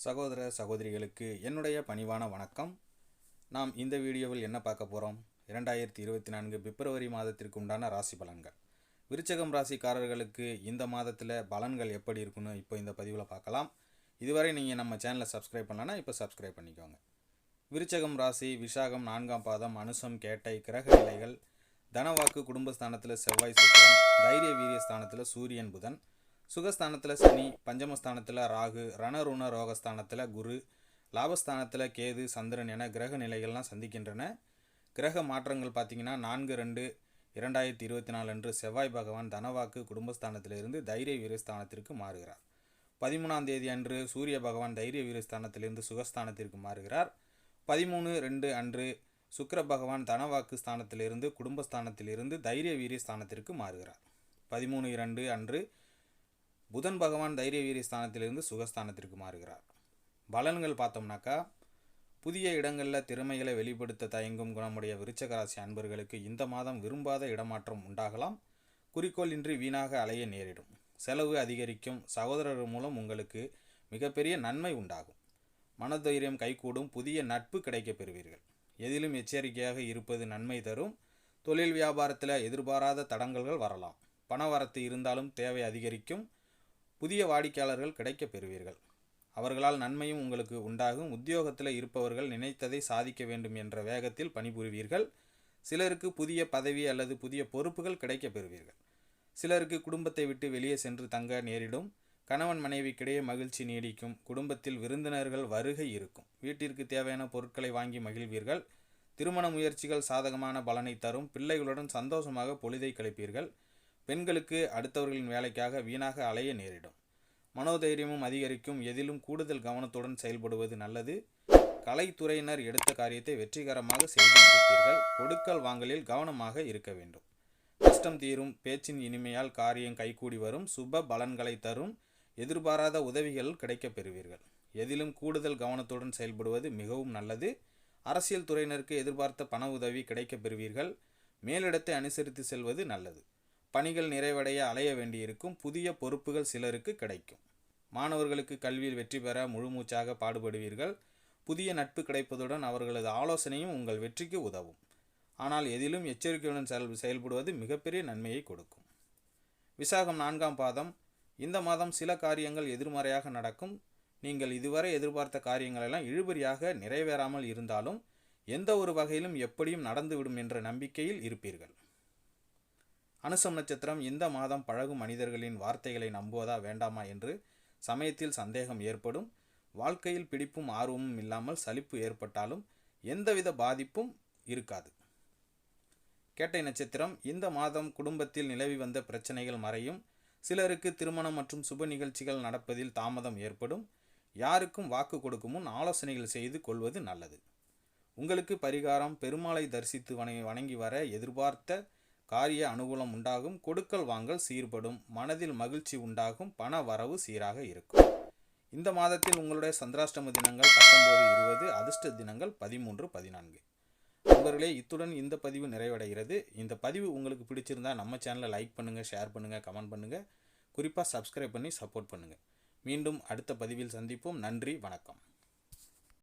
சகோதர சகோதரிகளுக்கு என்னுடைய பணிவான வணக்கம். நாம் இந்த வீடியோவில் என்ன பார்க்க போகிறோம்? 2024 பிப்ரவரி மாதத்திற்கு உண்டான ராசி பலன்கள். விருச்சகம் ராசிக்காரர்களுக்கு இந்த மாதத்தில் பலன்கள் எப்படி இருக்குன்னு இப்போ இந்த பதிவில் பார்க்கலாம். இதுவரை நீங்கள் நம்ம சேனலை சப்ஸ்கிரைப் பண்ணலன்னா இப்போ சப்ஸ்கிரைப் பண்ணிக்கோங்க. விருச்சகம் ராசி விசாகம் 4ஆம் பாதம் அனுசம் கேட்டை கிரக நிலைகள். தனவாக்கு குடும்பஸ்தானத்தில் செவ்வாய் சுக்கிரன், தைரிய வீரிய ஸ்தானத்தில் சூரியன் புதன், சுகஸ்தானத்தில் சனி, பஞ்சமஸ்தானத்தில் ராகு, ரணருண ரோகஸ்தானத்தில் குரு, லாபஸ்தானத்தில் கேது, சந்திரன் என கிரக நிலைகள்லாம் சந்திக்கின்றன. கிரக மாற்றங்கள் பார்த்திங்கன்னா 4/2/2024 அன்று செவ்வாய் பகவான் தனவாக்கு குடும்பஸ்தானத்திலிருந்து தைரிய வீரஸ்தானத்திற்கு மாறுகிறார். 13ஆம் தேதி அன்று சூரிய பகவான் தைரிய வீரஸ்தானத்திலிருந்து சுகஸ்தானத்திற்கு மாறுகிறார். 13/2 அன்று சுக்கிர பகவான் தனவாக்கு ஸ்தானத்திலிருந்து குடும்பஸ்தானத்திலிருந்து தைரிய வீரிய ஸ்தானத்திற்கு மாறுகிறார். 13/2 அன்று புதன் பகவான் தைரிய வீரிய ஸ்தானத்திலிருந்து சுகஸ்தானத்திற்கு மாறுகிறார். பலன்கள் பார்த்தோம்னாக்கா, புதிய இடங்களில் திறமைகளை வெளிப்படுத்த தயங்கும் குணமுடைய விருச்சக ராசி அன்பர்களுக்கு இந்த மாதம் விரும்பாத இடமாற்றம் உண்டாகலாம். குறிக்கோள் இன்றி வீணாக அலைய நேரிடும். செலவு அதிகரிக்கும். சகோதரர் மூலம் உங்களுக்கு மிகப்பெரிய நன்மை உண்டாகும். மனதைரியம் கைகூடும். புதிய நட்பு கிடைக்கப் பெறுவீர்கள். எதிலும் எச்சரிக்கையாக இருப்பது நன்மை தரும். தொழில் வியாபாரத்தில் எதிர்பாராத தடங்கல்கள் வரலாம். பண வரத்து இருந்தாலும் தேவை அதிகரிக்கும். புதிய வாடிக்கையாளர்கள் கிடைக்கப் பெறுவீர்கள். அவர்களால் நன்மையும் உங்களுக்கு உண்டாகும். உத்தியோகத்தில் இருப்பவர்கள் நினைத்ததை சாதிக்க வேண்டும் என்ற வேகத்தில் பணிபுரிவீர்கள். சிலருக்கு புதிய பதவி அல்லது புதிய பொறுப்புகள் கிடைக்கப் பெறுவீர்கள். சிலருக்கு குடும்பத்தை விட்டு வெளியே சென்று தங்க நேரிடும். கணவன் மனைவிக்கிடையே மகிழ்ச்சி நீடிக்கும். குடும்பத்தில் விருந்தினர்கள் வருகை இருக்கும். வீட்டிற்கு தேவையான பொருட்களை வாங்கி மகிழ்வீர்கள். திருமண முயற்சிகள் சாதகமான பலனை தரும். பிள்ளைகளுடன் சந்தோஷமாக பொழுதை கழிப்பீர்கள். பெண்களுக்கு அடுத்தவர்களின் வேலைக்காக வீணாக அலைய நேரிடும். மனோதைரியமும் அதிகரிக்கும். எதிலும் கூடுதல் கவனத்துடன் செயல்படுவது நல்லது. கலைத்துறையினர் எடுத்த காரியத்தை வெற்றிகரமாக செய்து முடிப்பீர்கள். கொடுக்கல் வாங்கலில் கவனமாக இருக்க வேண்டும். கஷ்டம் தீரும். பேச்சின் இனிமையால் காரியம் கைகூடி வரும். சுப பலன்களை தரும். எதிர்பாராத உதவிகள் கிடைக்கப் பெறுவீர்கள். எதிலும் கூடுதல் கவனத்துடன் செயல்படுவது மிகவும் நல்லது. அரசியல் துறையினருக்கு எதிர்பார்த்த பண உதவி கிடைக்கப் பெறுவீர்கள். மேலிடத்தை அனுசரித்து செல்வது நல்லது. பணிகள் நிறைவடைய அலைய வேண்டியிருக்கும். புதிய பொறுப்புகள் சிலருக்கு கிடைக்கும். மாணவர்களுக்கு கல்வியில் வெற்றி பெற முழுமூச்சாக பாடுபடுவீர்கள். புதிய நட்பு கிடைப்பதுடன் அவர்களது ஆலோசனையும் உங்கள் வெற்றிக்கு உதவும். ஆனால் எதிலும் எச்சரிக்கையுடன் செயல்படுவது மிகப்பெரிய நன்மையை கொடுக்கும். விசாகம் 4ஆம் பாதம். இந்த மாதம் சில காரியங்கள் எதிர்மறையாக நடக்கும். நீங்கள் இதுவரை எதிர்பார்த்த காரியங்களெல்லாம் இழுபறியாக நிறைவேறாமல் இருந்தாலும் எந்த ஒரு வகையிலும் எப்படியும் நடந்துவிடும் என்ற நம்பிக்கையில் இருப்பீர்கள். அனுசம் நட்சத்திரம். இந்த மாதம் பழகும் மனிதர்களின் வார்த்தைகளை நம்புவதா வேண்டாமா என்று சமயத்தில் சந்தேகம் ஏற்படும். வாழ்க்கையில் பிடிப்பும் ஆர்வமும் இல்லாமல் சலிப்பு ஏற்பட்டாலும் எந்தவித பாதிப்பும் இருக்காது. கேட்டை நட்சத்திரம். இந்த மாதம் குடும்பத்தில் நிலவி வந்த பிரச்சனைகள் மறையும். சிலருக்கு திருமணம் மற்றும் சுப நிகழ்ச்சிகள் நடப்பதில் தாமதம் ஏற்படும். யாருக்கும் வாக்கு கொடுக்கும் முன் ஆலோசனைகள் செய்து கொள்வது நல்லது. உங்களுக்கு பரிகாரம்: பெருமாளை தரிசித்து வணங்கி வர எதிர்பார்த்த காரிய அனுகூலம் உண்டாகும். கொடுக்கல் வாங்கல் சீர்படும். மனதில் மகிழ்ச்சி உண்டாகும். பண வரவு சீராக இருக்கும். இந்த மாதத்தில் உங்களுடைய சந்திராஷ்டம தினங்கள் 19, 20, அதிர்ஷ்ட தினங்கள் 13, 14. நண்பர்களே, இத்துடன் இந்த பதிவு நிறைவடைகிறது. இந்த பதிவு உங்களுக்கு பிடிச்சிருந்தா நம்ம சேனலை லைக் பண்ணுங்கள், ஷேர் பண்ணுங்கள், கமெண்ட் பண்ணுங்கள். குறிப்பாக சப்ஸ்கிரைப் பண்ணி சப்போர்ட் பண்ணுங்கள். மீண்டும் அடுத்த பதிவில் சந்திப்போம். நன்றி, வணக்கம்.